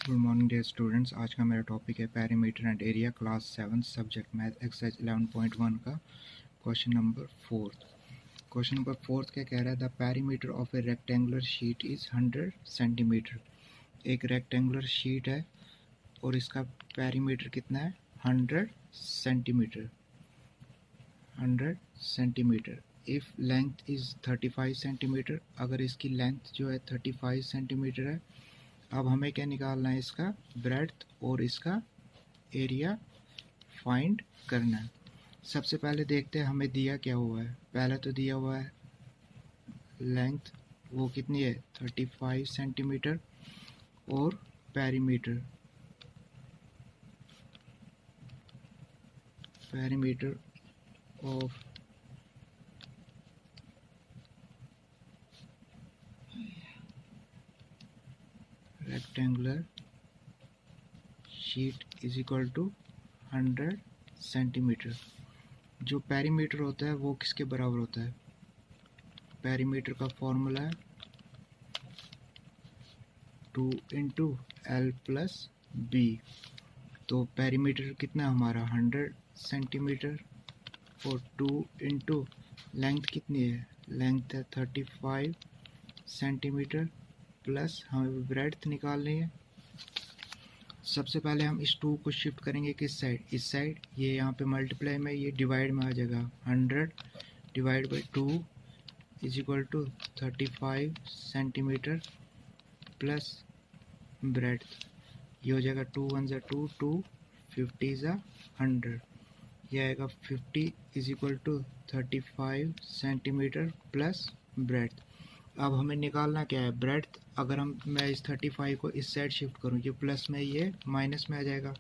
Good morning dear students. आज का मेरा टॉपिक है perimeter and area, class 7 subject math, exercise 11.1 का क्वेश्चन नंबर 4। क्वेश्चन नंबर 4 क्या कह रहा है? The perimeter of A rectangular sheet is 100 centimetre. एक रेक्टेंगुलर शीट है और इसका पेरीमीटर कितना है? 100 centimetre. 100 centimetre. If length is 35 centimetre, अगर इसकी लेंथ जो है 35 सेंटीमीटर है, अब हमें क्या निकालना है? इसका ब्रेड्थ और इसका एरिया फाइंड करना है। सबसे पहले देखते हैं हमें दिया क्या हुआ है। पहले तो दिया हुआ है लेंथ, वो कितनी है? 35 सेंटीमीटर, और perimeter of rectangular sheet is equal to 100 centimetre. जो पेरीमीटर होता है वो किसके बराबर होता है? पेरीमीटर का फॉर्मूला है 2 इंटू एल प्लस बी। तो पेरीमीटर कितना हमारा? 100 सेंटीमीटर, और 2 इंटू लेंथ कितनी है? लेंथ है 35 सेंटीमीटर, प्लस हमें ब्रेड्थ निकालनी है। सबसे पहले हम इस 2 को शिफ्ट करेंगे किस साइड? इस साइड। ये यहाँ पे मल्टीप्लाई में, ये डिवाइड में आ जाएगा। 100 divide by 2 is equal to 35 centimetre plus breadth. ये हो जाएगा 2 1 ज़ा 2, 2 50 ज़ा 100। ये आएगा 50 is equal to 35 centimetre plus breadth. अब हमें निकालना क्या है? ब्रेड्थ। अगर मैं इस 35 को इस साइड शिफ्ट करूँ, ये प्लस में, ये माइनस में आ जाएगा।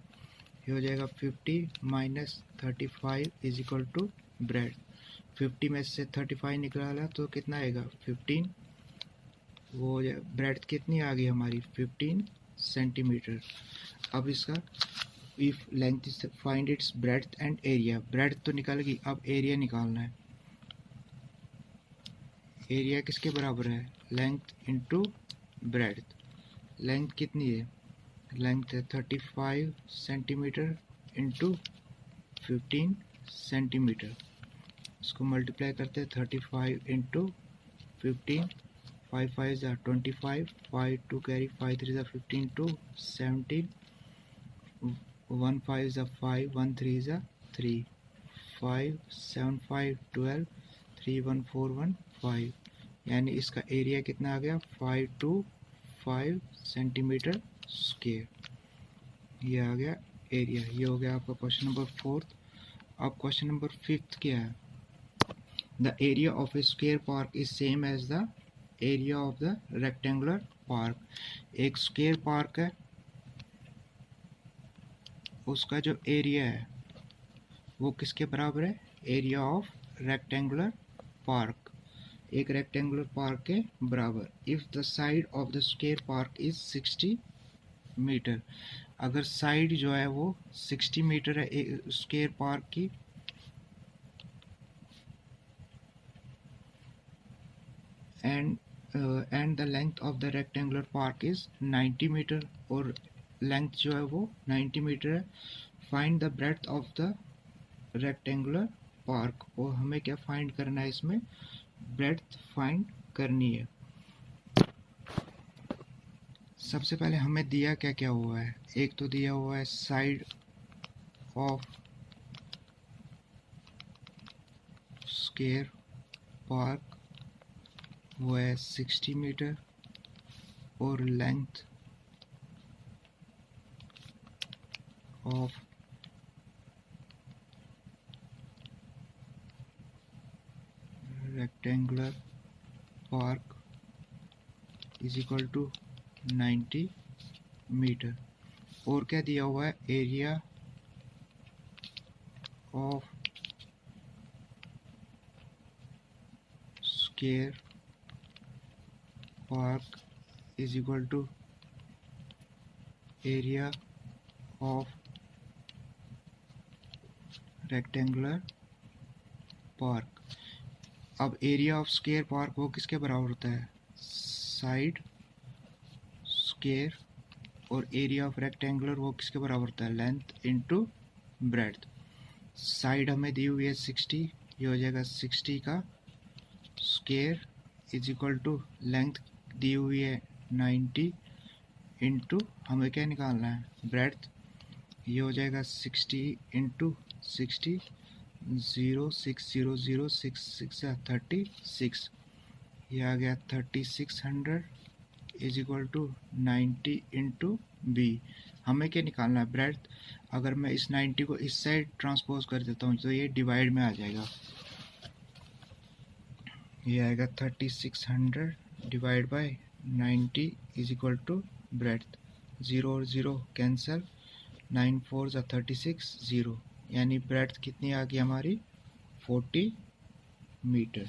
ये हो जाएगा 50 minus 35 is equal to breadth. 50 में से 35 निकाला तो कितना आएगा? 15। वो हो जाए ब्रेड्थ कितनी आ गई हमारी? 15 सेंटीमीटर। अब इसका if length is find its breadth and area. Breadth तो निकल गई, अब एरिया निकालना है। एरिया किसके बराबर है? Length into breadth. लेंथ कितनी है? लेंथ है 35 सेंटीमीटर इंटू 15 सेंटीमीटर। इसको मल्टीप्लाई करते हैं। 35 इंटू 15, 5 5 ज़ा 25, 5 2 कैरी, 5 3 ज़ा 15, 2 17, 1 5 ज़ा 5, 1 3 ज़ा 3, 5 7 5 12, 3 1 4 1 5। यानी इसका एरिया कितना आ गया? 525 सेंटीमीटर स्क्वायर। ये आ गया एरिया। ये हो गया आपका क्वेश्चन नंबर 4। अब क्वेश्चन नंबर 5 क्या है? The area of a square park is same as the area of the rectangular park. एक स्क्वायर पार्क है, उसका जो एरिया है वो किसके बराबर है? Area of rectangular park. एक रेक्टेंगुलर पार्क के बराबर। If the side of the square park is 60 metre. अगर साइड जो है वो 60 मीटर है स्क्वायर पार्क की, and the length of the rectangular park is 90 metre, और लेंथ जो है वो 90 मीटर है। Find the breadth of the rectangular park. और हमें क्या फाइंड करना है? इसमें ब्रेड्थ फाइंड करनी है। सबसे पहले हमें दिया क्या क्या हुआ है? एक तो दिया हुआ है साइड ऑफ स्क्वायर पार्क, वो है 60 मीटर, और length of rectangular park is equal to 90 metre. और क्या दिया हुआ है? Area of square park is equal to area of rectangular park. अब एरिया ऑफ स्क्वायर पार्क वो किसके बराबर होता है? साइड स्क्वायर और एरिया ऑफ रेक्टेंगुलर वो किसके बराबर होता है, लेंथ इंटू ब्रेड्थ। साइड हमें दी हुई है 60, ये हो जाएगा 60 का square is equal to length दी हुई है 90 इंटू हमें क्या निकालना है, ब्रेड्थ। ये हो जाएगा 60 इंटू 60, 0 6 0 0 6 6 36, ये आ गया 3600 is equal to 90 into B. हमें क्या निकालना है, ब्रेड्थ। अगर मैं इस 90 को इस साइड ट्रांसपोज कर देता हूँ तो ये डिवाइड में आ जाएगा, ये आएगा 3600 divide by 90 is equal to breadth. 0 और 0 कैंसिल, 9 4 36, 0, यानी ब्रेड्थ कितनी आ गई हमारी, 40 मीटर।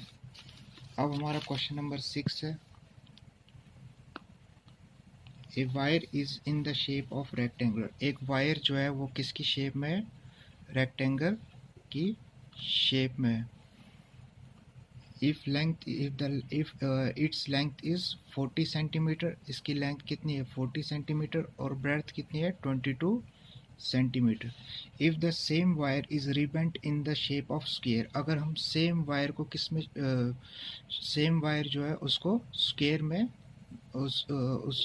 अब हमारा क्वेश्चन नंबर 6 है, a wire is in the shape of rectangular. एक वायर जो है वो किसकी शेप में है, रेक्टेंगल की शेप में है। If its length is 40 centimetre, इसकी लेंथ कितनी है 40 सेंटीमीटर और ब्रेड्थ कितनी है 22 centimetre. If the same wire is rebent in the shape of square, अगर हम सेम वायर को किसमें सेम वायर जो है उसको स्क्वायर में उस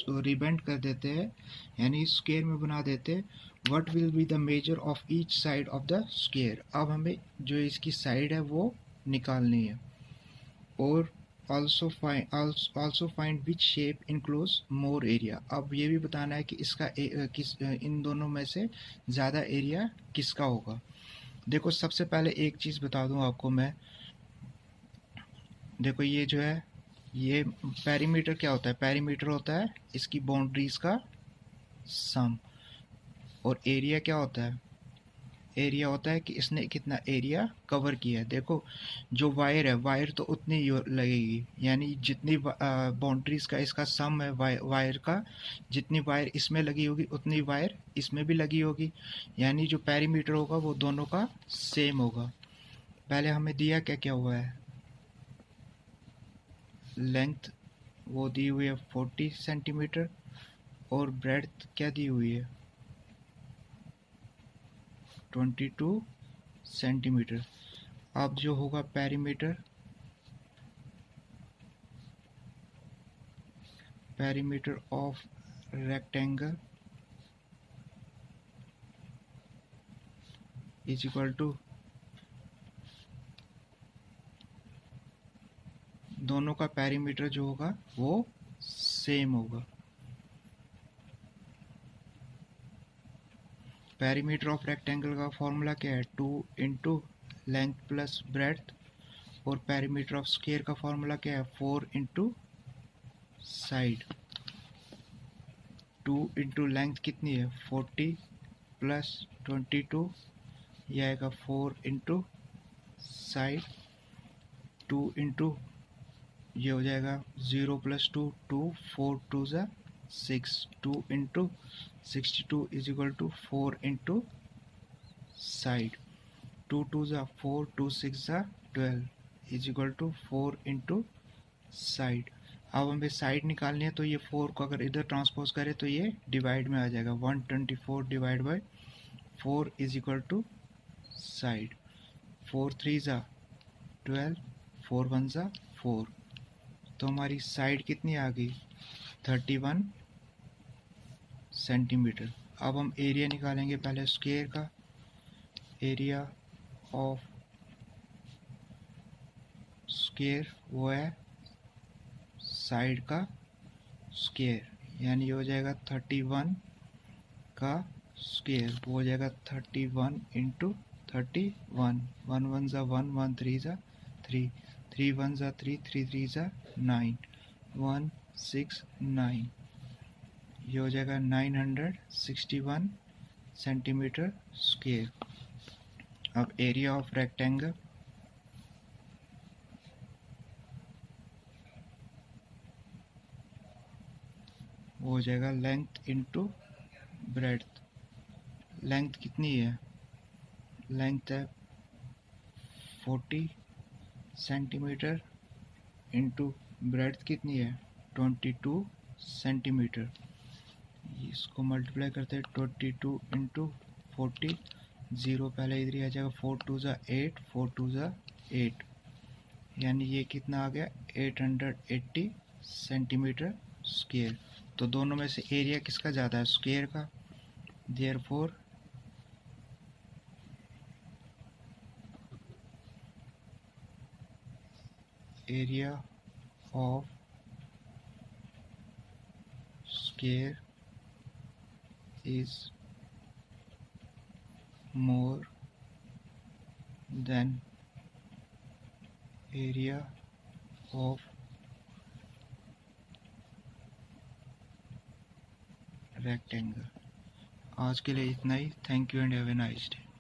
रिबेंट कर देते हैं, यानी स्क्वायर में बना देते हैं। What will be the measure of each side of the square. अब हमें जो इसकी साइड है वो निकालनी है। और also find which shape enclose more area। अब ये भी बताना है कि इसका इन दोनों में से ज़्यादा एरिया किसका होगा। देखो सबसे पहले एक चीज़ बता दूं आपको मैं, देखो ये जो है ये पेरीमीटर क्या होता है, पेरीमीटर होता है इसकी बाउंड्रीज का सम। और एरिया क्या होता है, एरिया होता है कि इसने कितना एरिया कवर किया है। देखो जो वायर है, वायर तो उतनी ही लगेगी, यानी जितनी बाउंड्रीज का इसका सम है वायर का, जितनी वायर इसमें लगी होगी उतनी वायर इसमें भी लगी होगी, यानी जो पेरीमीटर होगा वो दोनों का सेम होगा। पहले हमें दिया क्या क्या हुआ है, लेंथ वो दी हुई है 40 सेंटीमीटर और ब्रेड्थ क्या दी हुई है 22 सेंटीमीटर। अब जो होगा perimeter, perimeter of rectangle is equal to, दोनों का पेरीमीटर जो होगा वो सेम होगा। पेरीमीटर ऑफ रेक्टेंगल का फॉर्मूला क्या है, 2 इंटू लेंथ प्लस ब्रेड्थ। और पेरीमीटर ऑफ स्क्वायर का फॉर्मूला क्या है, 4 इंटू साइड। 2 इंटू लेंथ कितनी है 40 प्लस 22, यह आएगा 4 इंटू साइड। 2 इंटू ये हो जाएगा 0 प्लस 2 2, 4 2 ज़ा 6, 2 into 62 is equal to 4 into side. 2 2 ज़ा 4, 2 6 ज़ा 12 is equal to 4 into side. अब हमें साइड निकालनी है तो ये 4 को अगर इधर ट्रांसपोज करें तो ये डिवाइड में आ जाएगा, 124 divide by 4 is equal to side. 4 3 ज़ा 12, 4 1 ज़ा 4, तो हमारी साइड कितनी आ गई 31 सेंटीमीटर। अब हम एरिया निकालेंगे, पहले स्क्वायर का, एरिया ऑफ स्क्वायर वो है साइड का स्क्वायर, यानी ये हो जाएगा 31 का स्क्वायर, वो हो जाएगा 31 इंटू 31, 1 1 ज़ा 1, 1 3 ज़ा 3, 3 1 ज़ा 3, 3 3 ज़ा 9, 1 6 9, ये हो जाएगा 961 सेंटीमीटर स्क्वायर। अब एरिया ऑफ रेक्टेंगल, वो हो जाएगा लेंथ इंटू ब्रेड्थ। लेंथ कितनी है, लेंथ है 40 सेंटीमीटर इंटू ब्रेड्थ कितनी है 22 सेंटीमीटर। इसको मल्टीप्लाई करते हैं 22 इंटू 40, 0 पहले इधर ही आ जाएगा, 4 2 ज़ा 8, 4 2 ज़ा 8, यानी ये कितना आ गया 880 सेंटीमीटर स्क्वायर। तो दोनों में से एरिया किसका ज़्यादा है, स्क्वायर का। Therefore area of square is more than area of rectangle। आज के लिए इतना ही। Thank you and have a nice day.